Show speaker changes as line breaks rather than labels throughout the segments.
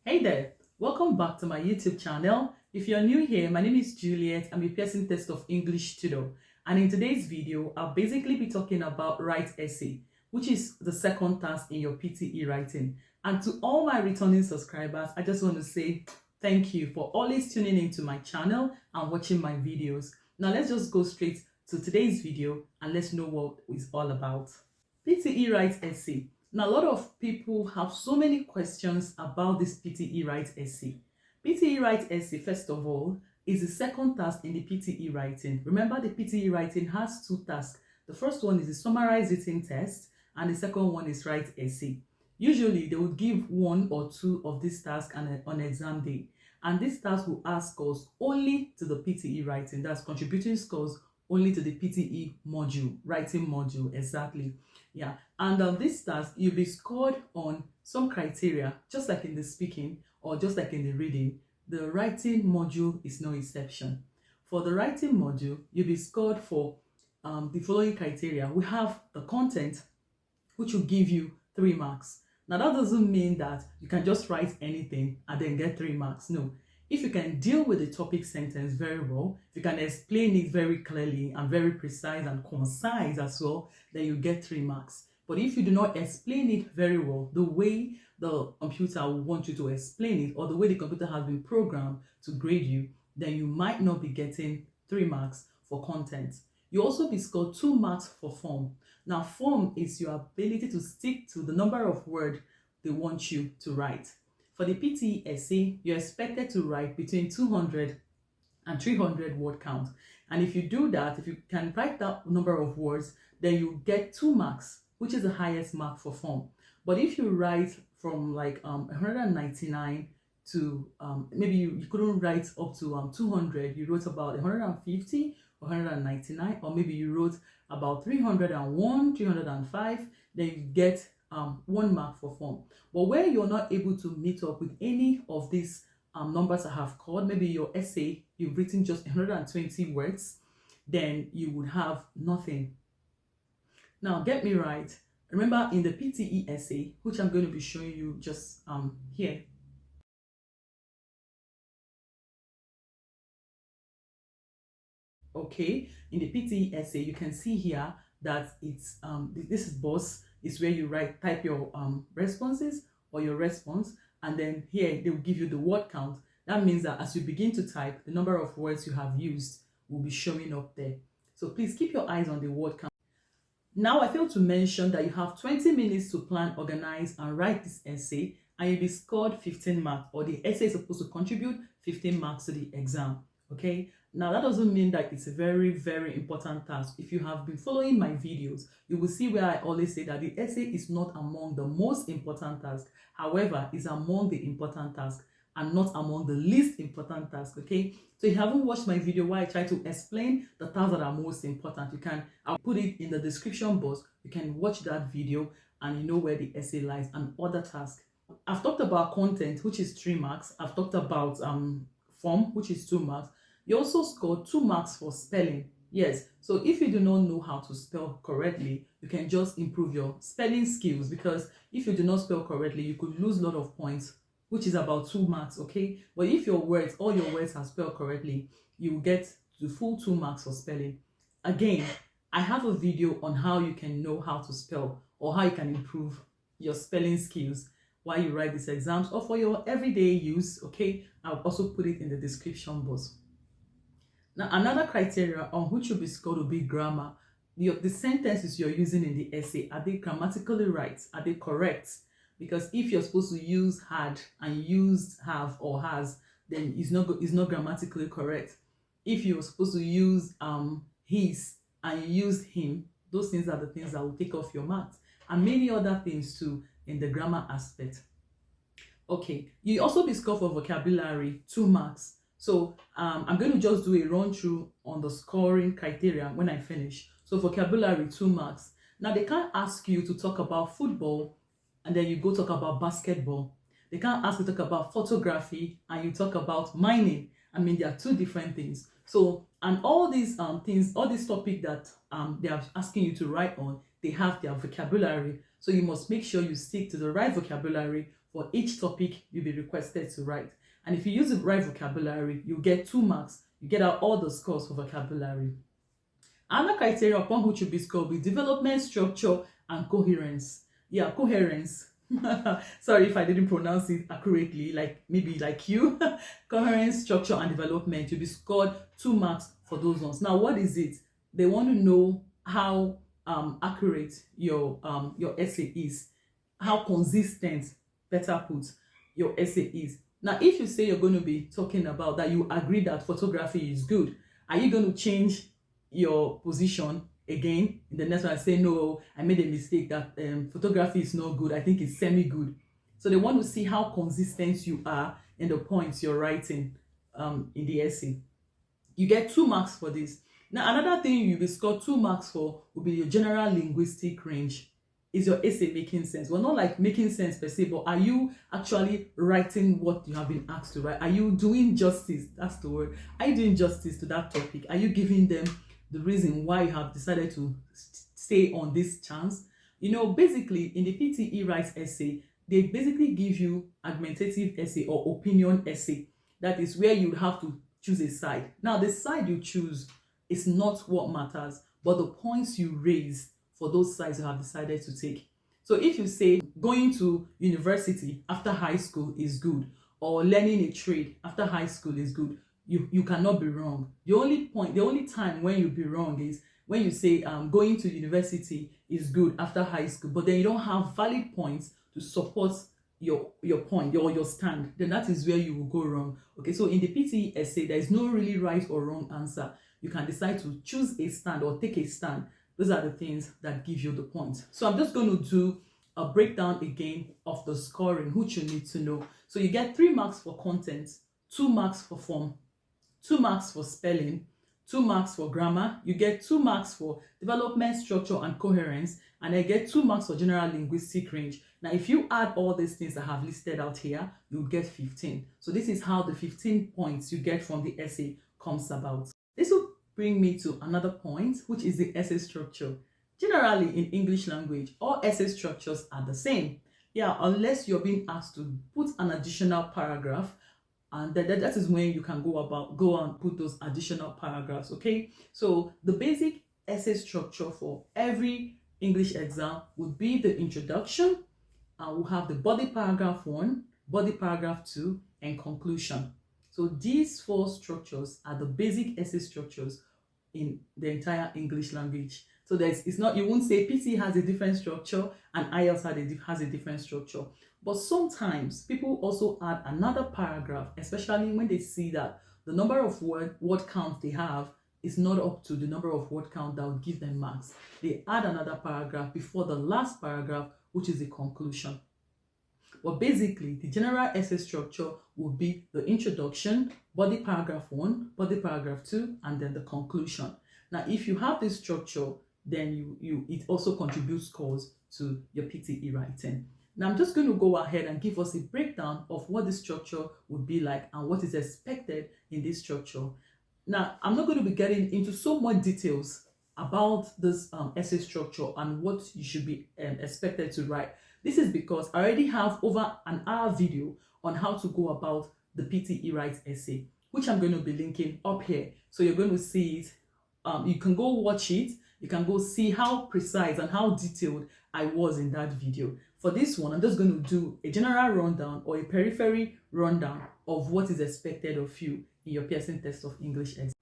Hey there, welcome back to my YouTube channel. If you're new here, my name is Juliet. I'm a Pearson Test of English tutor. And in today's video, I'll basically be talking about Write Essay, which is the second task in your PTE writing. And to all my returning subscribers, I just want to say thank you for always tuning into my channel and watching my videos. Now let's just go straight to today's video and let's know what it's all about. PTE Write Essay. Now, a lot of people have so many questions about this PTE Write Essay. PTE Write Essay, first of all, is the second task in the PTE writing. Remember, the PTE writing has two tasks. The first one is the summarized written test, and the second one is Write Essay. Usually, they would give one or two of these tasks on exam day, and this task will add scores only to the PTE writing. That's contributing scores only to the PTE module, writing module, exactly. Yeah, and this task, you'll be scored on some criteria, just like in the speaking or just like in the reading. The writing module is no exception. For the writing module, you'll be scored for the following criteria. We have the content, which will give you 3 marks. Now, that doesn't mean that you can just write anything and then get 3 marks. No. If you can deal with the topic sentence very well, if you can explain it very clearly and very precise and concise as well, then you get 3 marks. But if you do not explain it very well, the way the computer will want you to explain it, or the way the computer has been programmed to grade you, then you might not be getting 3 marks for content. You also be scored 2 marks for form. Now, form is your ability to stick to the number of words they want you to write. For the PTE essay, you're expected to write between 200 and 300 word count. And if you do that, if you can write that number of words, then you get 2 marks, which is the highest mark for form. But if you write from like 199 to maybe you couldn't write up to 200, you wrote about 150 or 199, or maybe you wrote about 301, 305, then you get 1 mark for form. But where you're not able to meet up with any of these numbers I have called, maybe your essay, you've written just 120 words, then you would have nothing. Now, get me right. Remember, in the PTE essay, which I'm going to be showing you just here, okay, in the PTE essay, you can see here that it's this is boss, is where you type your responses or your response, and then here they will give you the word count. That means that as you begin to type, the number of words you have used will be showing up there. So please keep your eyes on the word count. Now, I failed to mention that you have 20 minutes to plan, organize, and write this essay, and you'll be scored 15 marks, or the essay is supposed to contribute 15 marks to the exam. Okay, now that doesn't mean that it's a very, very important task. If you have been following my videos, you will see where I always say that the essay is not among the most important tasks. However, it's among the important tasks and not among the least important tasks. Okay, so if you haven't watched my video where I try to explain the tasks that are most important, I'll put it in the description box. You can watch that video and you know where the essay lies and other tasks. I've talked about content, which is 3 marks. I've talked about form, which is 2 marks. You also score 2 marks for spelling. Yes, so if you do not know how to spell correctly, you can just improve your spelling skills, because if you do not spell correctly, you could lose a lot of points, which is about 2 marks, okay? But if all your words are spelled correctly, you will get the full 2 marks for spelling. Again, I have a video on how you can know how to spell, or how you can improve your spelling skills while you write these exams, or for your everyday use, okay? I'll also put it in the description box. Now, another criteria on which you'll be scored will be grammar. The sentences you're using in the essay, are they grammatically right? Are they correct? Because if you're supposed to use had and used have or has, then it's not grammatically correct. If you're supposed to use his and you use him, those things are the things that will take off your marks, and many other things too in the grammar aspect. Okay, you also be scored for vocabulary, 2 marks. So I'm going to just do a run through on the scoring criteria when I finish. So vocabulary, 2 marks. Now, they can't ask you to talk about football and then you go talk about basketball. They can't ask you to talk about photography and you talk about mining. I mean, they are 2 different things. So, and all these things, all these topics that they are asking you to write on, they have their vocabulary. So you must make sure you stick to the right vocabulary for each topic you'll be requested to write. And if you use the right vocabulary, you get 2 marks. You get out all the scores for vocabulary. Another criteria upon which you'll be scored will be development, structure, and coherence. Yeah, coherence. Sorry if I didn't pronounce it accurately, like maybe like you. Coherence, structure, and development. You'll be scored 2 marks for those ones. Now, what is it? They want to know how accurate your essay is, how consistent, better put, your essay is. Now, if you say you're going to be talking about that you agree that photography is good, are you going to change your position again in the next one and say, no, I made a mistake, that photography is not good, I think it's semi-good? So they want to see how consistent you are in the points you're writing in the essay. You get 2 marks for this. Now, another thing you'll be scored 2 marks for will be your general linguistic range. Is your essay making sense? Well, not like making sense per se, but are you actually writing what you have been asked to write? Are you doing justice? That's the word. Are you doing justice to that topic? Are you giving them the reason why you have decided to stay on this chance? You know, basically, in the PTE Write Essay, they basically give you argumentative essay or opinion essay. That is where you have to choose a side. Now, the side you choose is not what matters, but the points you raise for those sides you have decided to take. So if you say going to university after high school is good, or learning a trade after high school is good, you cannot be wrong. The only time when you'll be wrong is when you say going to university is good after high school, but then you don't have valid points to support your point or your stand, then that is where you will go wrong. Okay, so in the PTE essay, there is no really right or wrong answer. You can decide to choose a stand or take a stand. Those are the things that give you the points. So I'm just going to do a breakdown again of the scoring, which you need to know. So you get 3 marks for content, 2 marks for form, 2 marks for spelling, 2 marks for grammar. You get 2 marks for development, structure, and coherence, and I get 2 marks for general linguistic range. Now, if you add all these things I have listed out here, you'll get 15. So this is how the 15 points you get from the essay comes about. This will bring me to another point, which is the essay structure. Generally, in English language, all essay structures are the same. Yeah, unless you're being asked to put an additional paragraph, and that is when you can go and put those additional paragraphs. Okay, so the basic essay structure for every English exam would be the introduction, and we'll have the body paragraph 1, body paragraph 2, and conclusion. So these 4 structures are the basic essay structures in the entire English language. So it's not, you won't say PT has a different structure and IELTS has a different structure. But sometimes people also add another paragraph, especially when they see that the number of word count they have is not up to the number of word count that will give them marks. They add another paragraph before the last paragraph, which is the conclusion. But basically, the general essay structure will be the introduction, body paragraph 1, body paragraph 2, and then the conclusion. Now, if you have this structure, then it also contributes scores to your PTE writing. Now, I'm just going to go ahead and give us a breakdown of what the structure would be like and what is expected in this structure. Now, I'm not going to be getting into so much details about this essay structure and what you should be expected to write. This is because I already have over an hour video on how to go about the PTE Write Essay, which I'm going to be linking up here. So you're going to see it. You can go watch it. You can go see how precise and how detailed I was in that video. For this one, I'm just going to do a general rundown or a periphery rundown of what is expected of you in your Pearson test of English exam.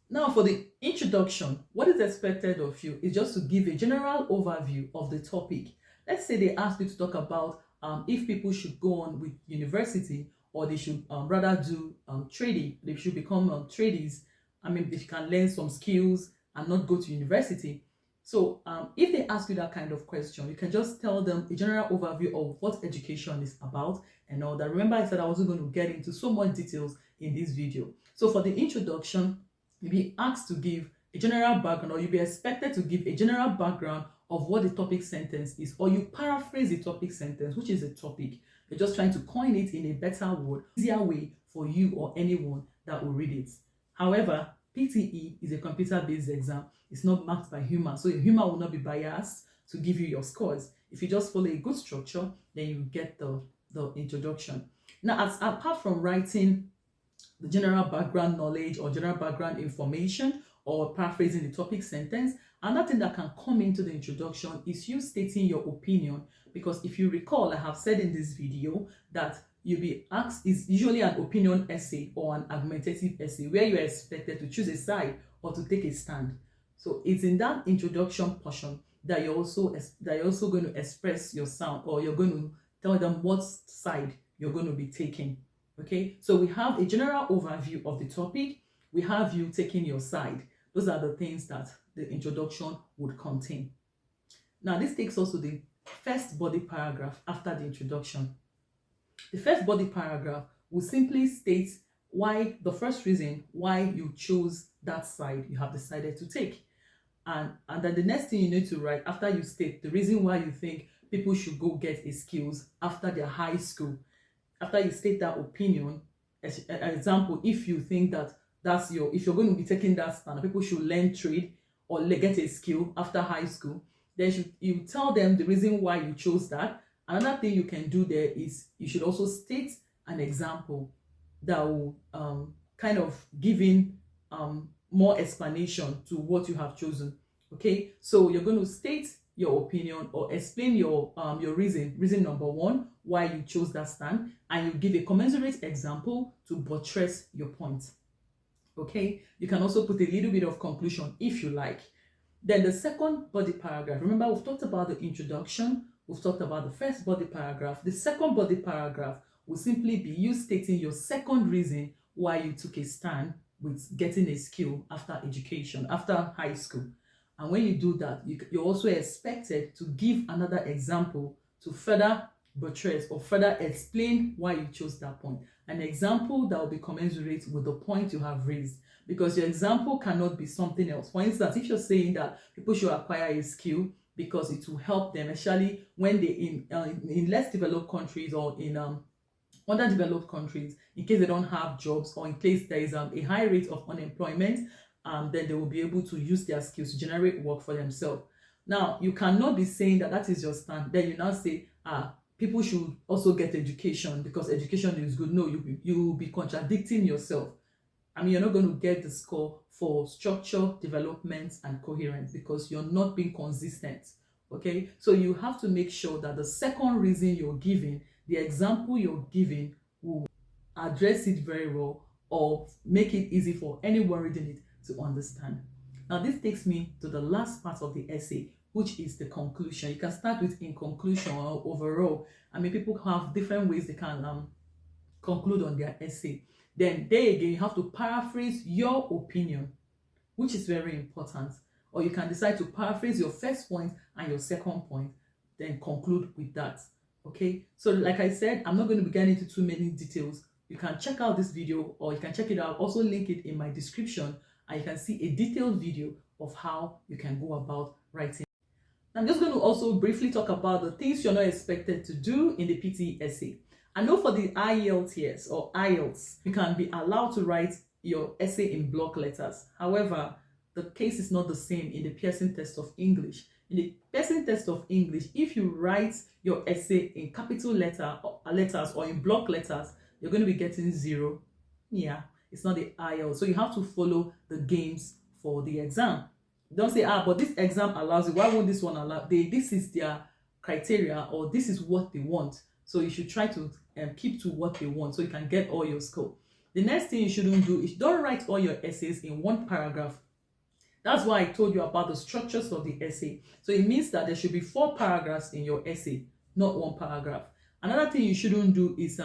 Now, for the introduction, what is expected of you is just to give a general overview of the topic. Let's say they ask you to talk about if people should go on with university or they should rather do trading. They should become tradies. I mean, they can learn some skills and not go to university. So if they ask you that kind of question, you can just tell them a general overview of what education is about and all that. Remember, I said I wasn't going to get into so much details in this video. So for the introduction, you'll be asked to give a general background, or you'll be expected to give a general background of what the topic sentence is, or you paraphrase the topic sentence, which is a topic. You're just trying to coin it in a better word, easier way for you or anyone that will read it. However, PTE is a computer-based exam. It's not marked by humor, so your humor will not be biased to give you your scores. If you just follow a good structure, then you get the the introduction. Now, apart from writing the general background knowledge or general background information or paraphrasing the topic sentence, another thing that can come into the introduction is you stating your opinion. Because if you recall, I have said in this video that you'll be asked is usually an opinion essay or an argumentative essay where you are expected to choose a side or to take a stand. So it's in that introduction portion that you're also going to express your sound, or you're going to tell them what side you're going to be taking. Okay, so we have a general overview of the topic. We have you taking your side. Those are the things that the introduction would contain. Now, this takes us to the first body paragraph after the introduction. The first body paragraph will simply state why, the first reason why you chose that side you have decided to take. And then the next thing you need to write after you state the reason why you think people should go get a skills after their high school. After you state that opinion, as an example, if you think that if you're going to be taking that stand, people should learn trade or get a skill after high school, then you tell them the reason why you chose that. Another thing you can do there is you should also state an example that will kind of give in more explanation to what you have chosen. Okay, so you're going to state your opinion or explain your reason number one why you chose that stand, and you give a commensurate example to buttress your point. Okay, you can also put a little bit of conclusion if you like. Then the second body paragraph, remember we've talked about the introduction, we've talked about the first body paragraph. The second body paragraph will simply be you stating your second reason why you took a stand with getting a skill after education, after high school. And when you do that, you're also expected to give another example to further buttress or further explain why you chose that point. An example that will be commensurate with the point you have raised, because your example cannot be something else. For instance, if you're saying that people should acquire a skill because it will help them, especially when they in less developed countries or in underdeveloped countries, in case they don't have jobs or in case there is a high rate of unemployment, then they will be able to use their skills to generate work for themselves. Now, you cannot be saying that is your stand. Then you now say, people should also get education because education is good. No, you will be contradicting yourself. I mean, you're not going to get the score for structure, development, and coherence because you're not being consistent. Okay, so you have to make sure that the second reason you're giving, the example you're giving, will address it very well or make it easy for anyone reading it to understand. Now, this takes me to the last part of the essay, which is the conclusion. You can start with in conclusion or overall. I mean, people have different ways they can conclude on their essay. Then there again, you have to paraphrase your opinion, which is very important. Or you can decide to paraphrase your first point and your second point, then conclude with that. Okay, so like I said, I'm not going to be getting into too many details. You can check out this video, or you can check it out. Also link it in my description, and you can see a detailed video of how you can go about writing. I'm just going to also briefly talk about the things you're not expected to do in the PTE essay. I know for the IELTS or IELTS, you can be allowed to write your essay in block letters. However, the case is not the same in the Pearson test of English. In the Pearson test of English, if you write your essay in capital letters or in block letters, you're going to be getting 0. Yeah, it's not the IELTS. So you have to follow the games for the exam. Don't say, but this exam allows it. Why won't this one allow? This is their criteria, or this is what they want. So you should try to keep to what they want so you can get all your score. The next thing you shouldn't do is don't write all your essays in one paragraph. That's why I told you about the structures of the essay. So it means that there should be 4 paragraphs in your essay, not 1 paragraph. Another thing you shouldn't do is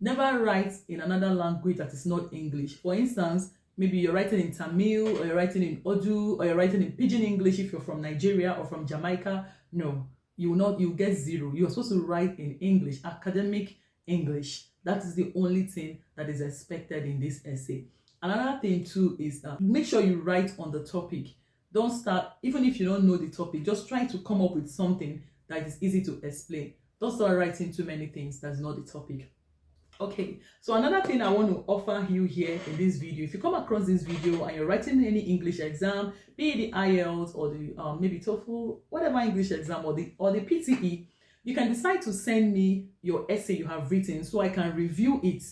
never write in another language that is not English. For instance, maybe you're writing in Tamil, or you're writing in Urdu, or you're writing in Pidgin English if you're from Nigeria or from Jamaica. No, you will not. You get 0. You're supposed to write in English, academic English. That is the only thing that is expected in this essay. Another thing too is make sure you write on the topic. Don't start, even if you don't know the topic, just try to come up with something that is easy to explain. Don't start writing too many things that's not the topic. Okay, so another thing I want to offer you here in this video, if you come across this video and you're writing any English exam, be it the IELTS or the maybe TOEFL, whatever English exam, or the PTE, You can decide to send me your essay you have written so I can review it.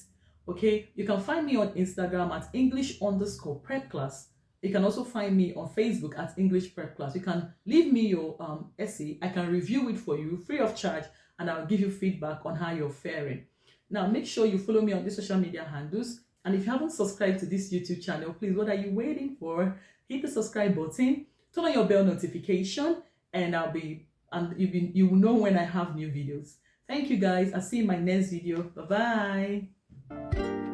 Okay, you can find me on Instagram at English_prep class. You can also find me on Facebook at English Prep Class. You can leave me your essay. I can review it for you free of charge, and I'll give you feedback on how you're faring. Now, make sure you follow me on these social media handles. And if you haven't subscribed to this YouTube channel, please, what are you waiting for? Hit the subscribe button, turn on your bell notification, and you will know when I have new videos. Thank you guys. I'll see you in my next video. Bye-bye.